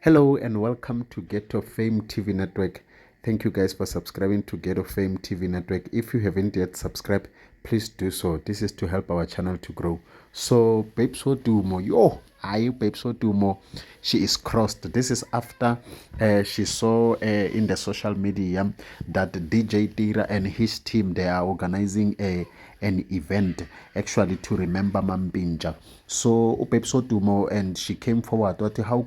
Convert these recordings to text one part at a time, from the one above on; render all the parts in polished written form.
Hello and welcome to Get of Fame TV Network. Thank you guys for subscribing to Get of Fame TV Network. If you haven't yet subscribed, please do so. This is to help our channel to grow. So Babes Wodumo, Babes Wodumo, she is crossed. This is after she saw in the social media that DJ Tira and his team, they are organizing an event actually to remember Mampintsha. So Babes Wodumo, and she came forward what how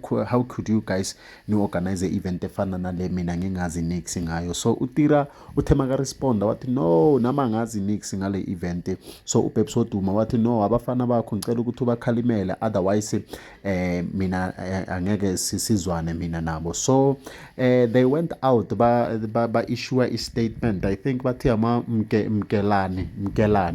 could you guys organize an event efana nale mina ngingazi nix ngayo. So uTira uthemaka responda wathi no nama ngazi nix ngale event. So uBabes Wodumo wathi no abafana bakho ngicela ukuthi ubakhalimele, otherwise mina angeke sisizwane mina nabo. So they went out ba issue a statement. I think bathi ama Mkelane,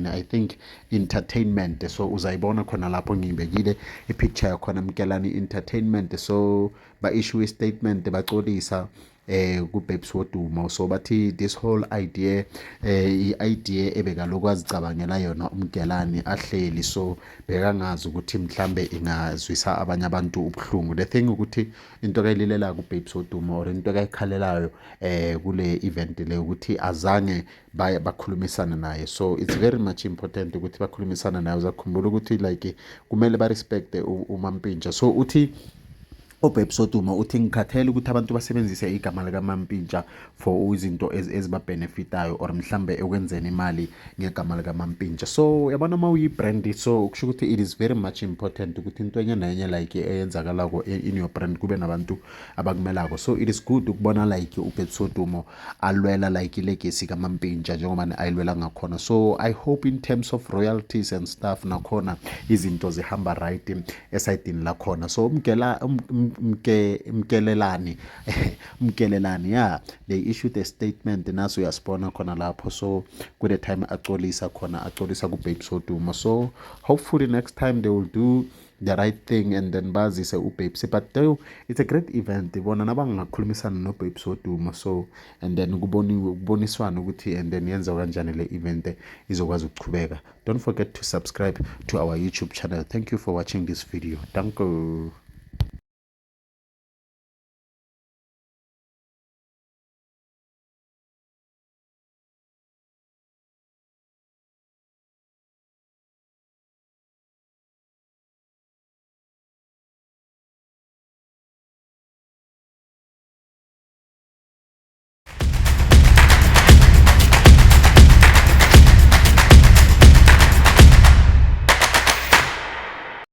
I think entertainment. So uzayibona khona lapho ngibekile ipicture yakhona Mkelane Entertainment. So ba issue a statement baxolisa kuBabes Wodumo. So bathi this whole idea i-idea ebekaloku azicabangela yona uMkelane ahleli, so bekangazi ukuthi mhlambe ingazwisa abanye abantu ubuhlungu. The thing ukuthi into kayililela kuBabes Wodumo or into kayikhalelayo kule event le ukuthi azange bakhulumisana naye. So it's very much important ukuthi bakhulumisana naye. Uzakhumbula ukuthi like kumele ba respect uMampintsha. So uthi uBabes Wodumo uthi ngikhathele ukuthi abantu basebenzise igama lika Mampintsha for izinto ezibabenefitayo or mhlambe ekwenzeni imali ngegama lika Mampintsha. So yabona uma uyi-brand, so kusho ukuthi it is very much important ukuthi into enye nenye like eyenzakalako in your brand kube nabantu abakumelako. So it is good ukubona like uBabes Wodumo alwela like ilegacy kaMampintsha njengoba ayilwela ngakhona. So I hope in terms of royalties and stuff nakhona izinto zihamba right esayidini lakhona. So Mkelelane yeah, they issued a statement naso uyasibona khona lapho. So kule time axolisa kuBabes Wodumo. So hopefully next time they will do the right thing and then bazise uBabes. But though it's a great event, bona nabangakhulumisana noBabes Wodumo. So and then kuboniswana ukuthi and then yenza kanjani le event izokwazi ukuchubeka. Don't forget to subscribe to our YouTube channel. Thank you for watching this video. Danko.